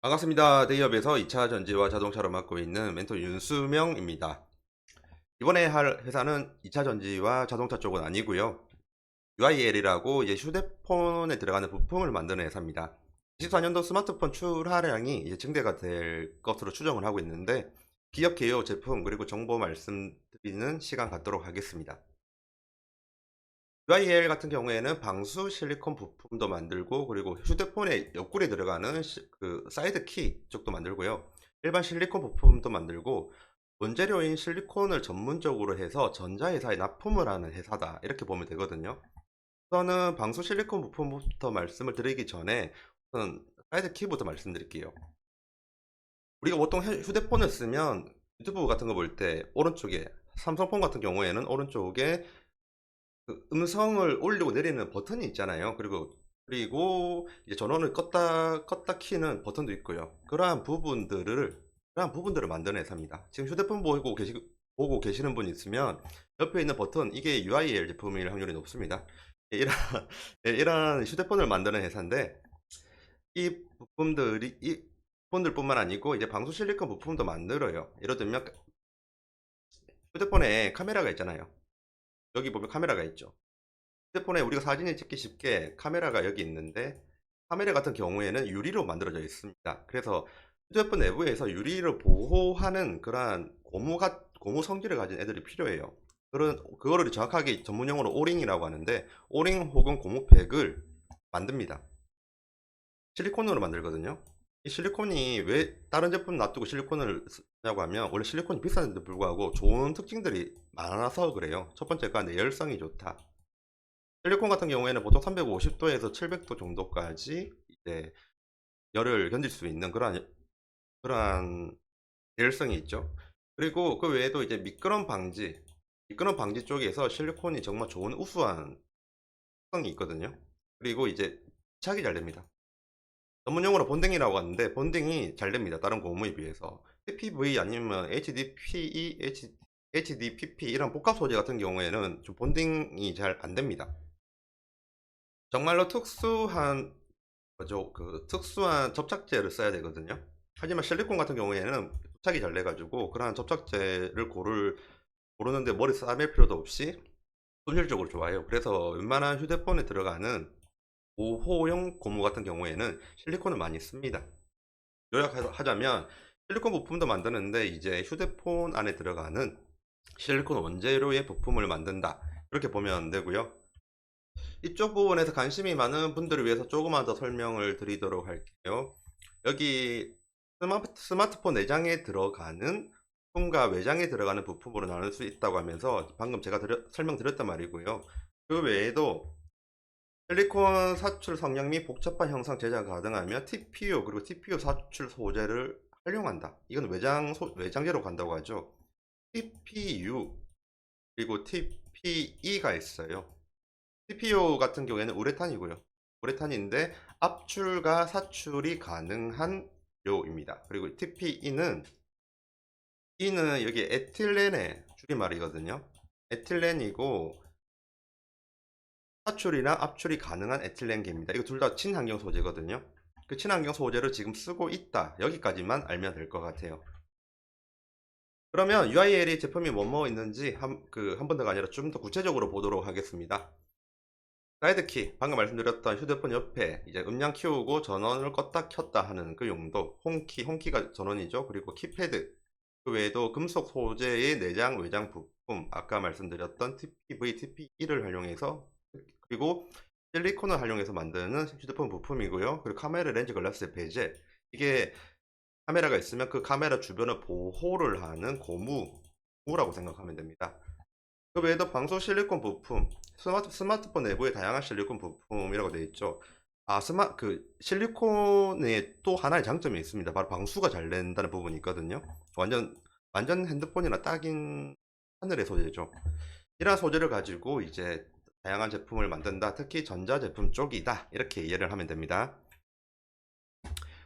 반갑습니다. 대기업에서 2차 전지와 자동차를 맡고 있는 멘토 윤수명입니다. 이번에 할 회사는 2차 전지와 자동차 쪽은 아니고요. UIL이라고 이제 휴대폰에 들어가는 부품을 만드는 회사입니다. 24년도 스마트폰 출하량이 이제 증대가 될 것으로 추정을 하고 있는데 기업 개요 제품 그리고 정보 말씀드리는 시간 갖도록 하겠습니다. UIL 같은 경우에는 방수 실리콘 부품도 만들고 그리고 휴대폰의 옆구리에 들어가는 그 사이드 키 쪽도 만들고요. 일반 실리콘 부품도 만들고 원재료인 실리콘을 전문적으로 해서 전자회사에 납품을 하는 회사다 이렇게 보면 되거든요. 우선은 방수 실리콘 부품부터 말씀을 드리기 전에 우선 사이드 키부터 말씀드릴게요. 우리가 보통 휴대폰을 쓰면 유튜브 같은 거 볼 때 오른쪽에 삼성폰 같은 경우에는 오른쪽에 그 음성을 올리고 내리는 버튼이 있잖아요. 그리고 이제 전원을 껐다 키는 버튼도 있고요. 그러한 부분들을 만드는 회사입니다. 지금 휴대폰 보고 계시는 분 있으면 옆에 있는 버튼 이게 UIL 제품일 확률이 높습니다. 예, 이런 예, 이런 휴대폰을 만드는 회사인데 이 부품들뿐만 아니고 이제 방수 실리콘 부품도 만들어요. 예를 들면 휴대폰에 카메라가 있잖아요. 여기 보면 카메라가 있죠. 휴대폰에 우리가 사진을 찍기 쉽게 카메라가 여기 있는데 카메라 같은 경우에는 유리로 만들어져 있습니다. 그래서 휴대폰 내부에서 유리를 보호하는 그러한 고무 성질을 가진 애들이 필요해요. 그거를 정확하게 전문용어로 오링이라고 하는데 오링 혹은 고무팩을 만듭니다. 실리콘으로 만들거든요. 이 실리콘이 왜 다른 제품 놔두고 실리콘을 쓰냐고 하면 원래 실리콘이 비싼데도 불구하고 좋은 특징들이 많아서 그래요. 첫 번째가 내열성이 좋다. 실리콘 같은 경우에는 보통 350도에서 700도 정도까지 이제 열을 견딜 수 있는 그러한 내열성이 있죠. 그리고 그 외에도 이제 미끄럼 방지 쪽에서 실리콘이 정말 좋은 우수한 특성이 있거든요. 그리고 이제 착이 잘 됩니다. 전문용어로 본딩이라고 하는데 본딩이 잘 됩니다. 다른 고무에 비해서. PPV 아니면 HDPE, HDPP 이런 복합 소재 같은 경우에는 좀 본딩이 잘 안 됩니다. 정말로 특수한 접착제를 써야 되거든요. 하지만 실리콘 같은 경우에는 부착이 잘 돼가지고 그러한 접착제를 고르는데 머리 싸맬 필요도 없이 손질적으로 좋아요. 그래서 웬만한 휴대폰에 들어가는 보호용 고무 같은 경우에는 실리콘을 많이 씁니다. 요약하자면 실리콘 부품도 만드는데 이제 휴대폰 안에 들어가는 실리콘 원재료의 부품을 만든다. 이렇게 보면 되고요. 이쪽 부분에서 관심이 많은 분들을 위해서 조금만 더 설명을 드리도록 할게요. 여기 스마트폰 내장에 들어가는 부품과 외장에 들어가는 부품으로 나눌 수 있다고 하면서 방금 제가 설명드렸단 말이고요. 그 외에도 실리콘 사출 성형 및 복잡한 형상 제작 가능하며 TPU 그리고 TPU 사출 소재를 활용한다. 이건 외장재로 간다고 하죠. TPU 그리고 TPE가 있어요. TPU 같은 경우에는 우레탄이고요. 우레탄인데 압출과 사출이 가능한 료입니다. 그리고 TPE는 여기 에틸렌의 줄임말이거든요. 에틸렌이고 사출이나 압출이 가능한 에틸렌계입니다. 이거 둘 다 친환경 소재거든요. 그 친환경 소재를 지금 쓰고 있다. 여기까지만 알면 될 것 같아요. 그러면 UIL이 제품이 뭐뭐 있는지 한 번더가 아니라 좀 더 구체적으로 보도록 하겠습니다. 사이드키, 방금 말씀드렸던 휴대폰 옆에 이제 음량 키우고 전원을 껐다 켰다 하는 그 용도, 홈키가 전원이죠. 그리고 키패드, 그 외에도 금속 소재의 내장, 외장 부품, 아까 말씀드렸던 TPV, TPE를 활용해서, 그리고 실리콘을 활용해서 만드는 휴대폰 부품이고요. 그리고 카메라 렌즈 글라스의 베젤, 이게 카메라가 있으면 그 카메라 주변을 보호를 하는 고무라고 생각하면 됩니다. 그 외에도 방수 실리콘 부품, 스마트폰 내부에 다양한 실리콘 부품이라고 되어 있죠. 실리콘에 또 하나의 장점이 있습니다. 바로 방수가 잘 된다는 부분이 있거든요. 완전 핸드폰이나 딱인 하늘의 소재죠. 이러한 소재를 가지고 이제 다양한 제품을 만든다. 특히 전자제품 쪽이다. 이렇게 이해를 하면 됩니다.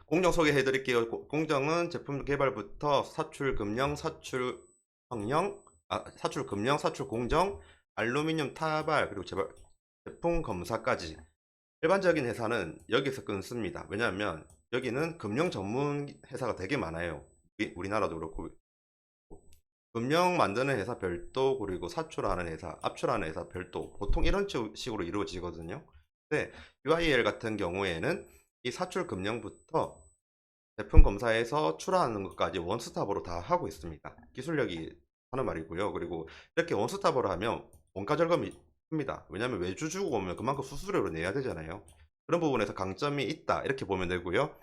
공정 소개해 드릴게요. 공정은 제품 개발부터 사출 금형, 사출 금형, 사출 공정, 알루미늄 타발, 그리고 제품 검사까지. 일반적인 회사는 여기서 끊습니다. 왜냐하면 여기는 금융 전문 회사가 되게 많아요. 우리나라도 그렇고 금융 만드는 회사 별도, 그리고 사출하는 회사, 압출하는 회사 별도, 보통 이런 식으로 이루어지거든요. 근데 UIL 같은 경우에는 이 사출 금융부터 제품 검사에서 출하하는 것까지 원스톱으로 다 하고 있습니다. 기술력이 하는 말이고요. 그리고 이렇게 원스톱으로 하면 원가 절감이 큽니다. 왜냐하면 외주 주고 오면 그만큼 수수료를 내야 되잖아요. 그런 부분에서 강점이 있다, 이렇게 보면 되고요.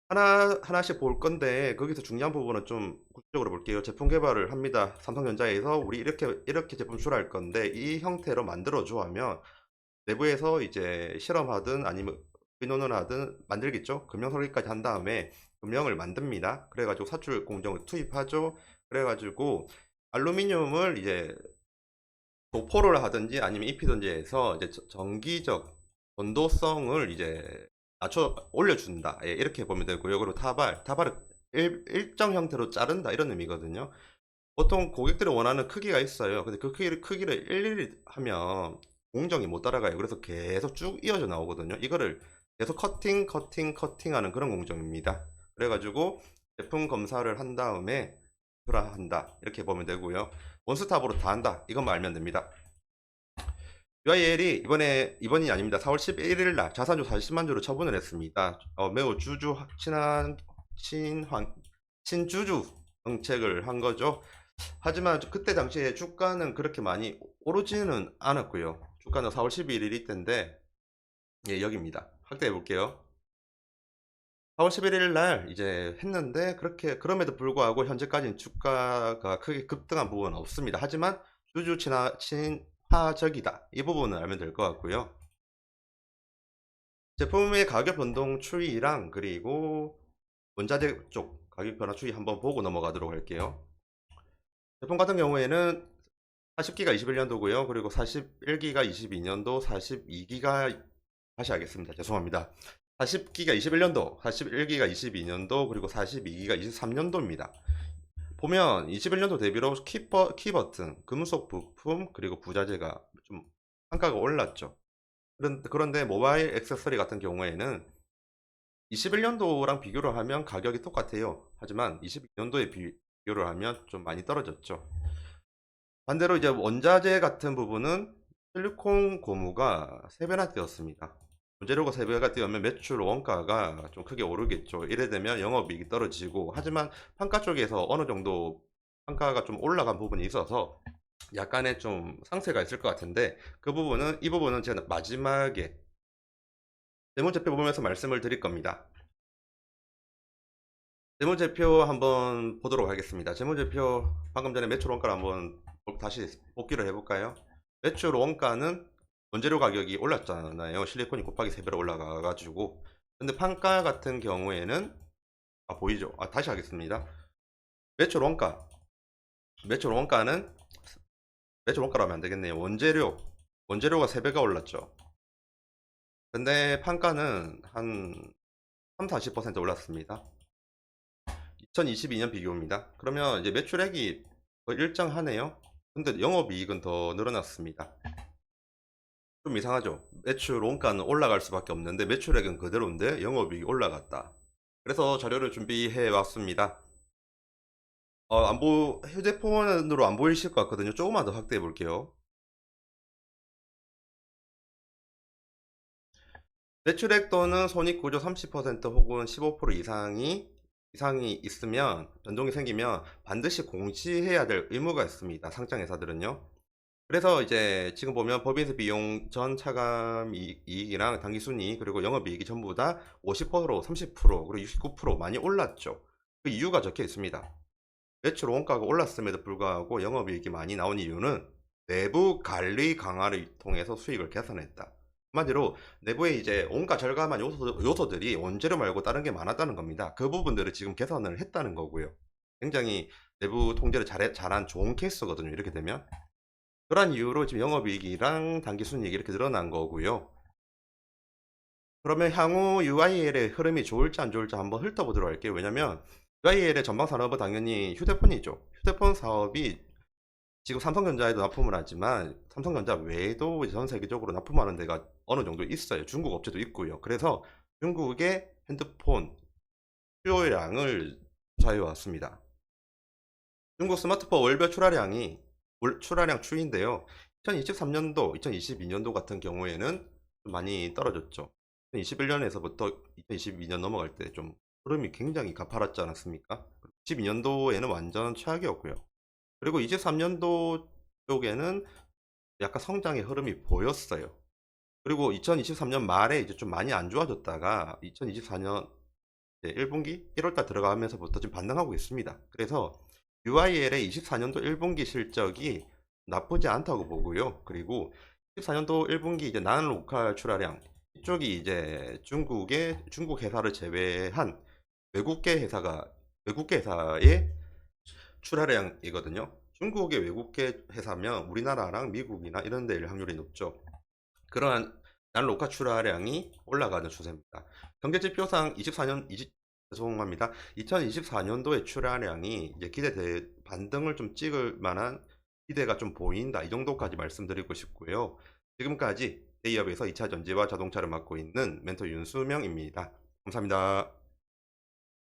하나씩 볼 건데, 거기서 중요한 부분은 좀 구체적으로 볼게요. 제품 개발을 합니다. 삼성전자에서 우리 이렇게 제품 출할 건데 이 형태로 만들어줘 하면 내부에서 이제 실험하든 아니면 의논을 하든 만들겠죠. 금형 설계까지 한 다음에 금형을 만듭니다. 그래가지고 사출 공정을 투입하죠. 그래가지고 알루미늄을 이제 도포를 하든지 아니면 입히든지 해서 이제 정기적 전도성을 이제 낮춰 올려준다. 예, 이렇게 보면 되고요. 그리고 타발을 일정 형태로 자른다, 이런 의미거든요. 보통 고객들이 원하는 크기가 있어요. 근데 그 크기를 일일이 하면 공정이 못 따라가요. 그래서 계속 쭉 이어져 나오거든요. 이거를 계속 커팅하는 그런 공정입니다. 그래가지고 제품 검사를 한 다음에 출하한다, 이렇게 보면 되고요. 원스톱으로 다 한다, 이것만 알면 됩니다. UIL이 이번이 아닙니다. 4월 11일 날 자사주 40만 주를 처분을 했습니다. 매우 친주주 정책을 한 거죠. 하지만 그때 당시에 주가는 그렇게 많이 오르지는 않았고요. 주가는 4월 11일이 때인데, 예, 여기입니다. 확대해 볼게요. 4월 11일 날 이제 했는데, 그럼에도 불구하고 현재까지는 주가가 크게 급등한 부분은 없습니다. 하지만 주주 친화적이다, 이 부분을 알면 될 것 같고요. 제품의 가격 변동 추이랑 그리고 원자재 쪽 가격 변화 추이 한번 보고 넘어가도록 할게요. 제품 같은 경우에는 40기가 21년도고요. 그리고 41기가 22년도, 42기가, 다시 하겠습니다. 죄송합니다. 40기가 21년도, 41기가 22년도, 그리고 42기가 23년도입니다. 보면 21년도 대비로 키버튼, 금속 부품, 그리고 부자재가 좀 단가가 올랐죠. 그런데 모바일 액세서리 같은 경우에는 21년도랑 비교를 하면 가격이 똑같아요. 하지만 22년도에 비교를 하면 좀 많이 떨어졌죠. 반대로 이제 원자재 같은 부분은 실리콘 고무가 3배나 뛰었습니다. 원재료가 3배가 뛰면 매출 원가가 좀 크게 오르겠죠. 이래 되면 영업이익이 떨어지고, 하지만 판가 쪽에서 어느 정도 판가가 좀 올라간 부분이 있어서 약간의 좀 상세가 있을 것 같은데, 이 부분은 제가 마지막에 재무제표 보면서 말씀을 드릴 겁니다. 재무제표 한번 보도록 하겠습니다. 재무제표 방금 전에 매출 원가를 한번 다시 복기를 해볼까요? 매출 원가는 원재료 가격이 올랐잖아요. 실리콘이 곱하기 3배로 올라가가지고. 근데 판가 같은 경우에는, 보이죠? 다시 하겠습니다. 매출 원가는, 매출 원가로 하면 안 되겠네요. 원재료가 3배가 올랐죠. 근데 판가는 한 3, 40% 올랐습니다. 2022년 비교입니다. 그러면 이제 매출액이 거의 일정하네요. 근데 영업이익은 더 늘어났습니다. 좀 이상하죠? 매출 원가는 올라갈 수밖에 없는데 매출액은 그대로인데 영업이익이 올라갔다. 그래서 자료를 준비해 왔습니다. 휴대폰으로 안 보이실 것 같거든요. 조금만 더 확대해 볼게요. 매출액 또는 손익구조 30% 혹은 15% 이상이 있으면, 변동이 생기면 반드시 공시해야 될 의무가 있습니다. 상장회사들은요. 그래서 이제 지금 보면 법인세 비용 전 차감 이익이랑 당기순이익 그리고 영업이익이 전부 다 50%, 30%, 그리고 69% 많이 올랐죠. 그 이유가 적혀 있습니다. 매출 원가가 올랐음에도 불구하고 영업이익이 많이 나온 이유는 내부 관리 강화를 통해서 수익을 개선했다. 한마디로 내부에 이제 온갖 절감한 요소들이 원재료 말고 다른 게 많았다는 겁니다. 그 부분들을 지금 개선을 했다는 거고요. 굉장히 내부 통제를 잘한 좋은 케이스거든요. 이렇게 되면. 그런 이유로 지금 영업이익이랑 당기순이익이 이렇게 늘어난 거고요. 그러면 향후 UIL의 흐름이 좋을지 안 좋을지 한번 훑어보도록 할게요. 왜냐면 UIL의 전방 산업은 당연히 휴대폰이죠. 휴대폰 사업이 지금 삼성전자에도 납품을 하지만 삼성전자 외에도 전 세계적으로 납품하는 데가 어느 정도 있어요. 중국 업체도 있고요. 그래서 중국의 핸드폰 수요량을 조사해 왔습니다. 중국 스마트폰 월별 출하량 추이인데요. 2023년도, 2022년도 같은 경우에는 좀 많이 떨어졌죠. 2021년에서부터 2022년 넘어갈 때 좀 흐름이 굉장히 가파랐지 않았습니까? 22년도에는 완전 최악이었고요. 그리고 23년도 쪽에는 약간 성장의 흐름이 보였어요. 그리고 2023년 말에 이제 좀 많이 안 좋아졌다가 2024년 1분기 1월달 들어가면서부터 지금 반등하고 있습니다. 그래서 UIL의 24년도 1분기 실적이 나쁘지 않다고 보고요. 그리고 24년도 1분기 이제 난로컬 출하량 이쪽이 이제 중국 회사를 제외한 외국계 회사의 출하량이거든요. 중국의 외국계 회사면 우리나라랑 미국이나 이런 데일 확률이 높죠. 그러한 난로카 출하량이 올라가는 추세입니다. 경제지표상 죄송합니다. 2024년도의 출하량이 이제 반등을 좀 찍을 만한 기대가 좀 보인다. 이 정도까지 말씀드리고 싶고요. 지금까지 대기업에서 2차 전지와 자동차를 맡고 있는 멘토 윤수명입니다. 감사합니다.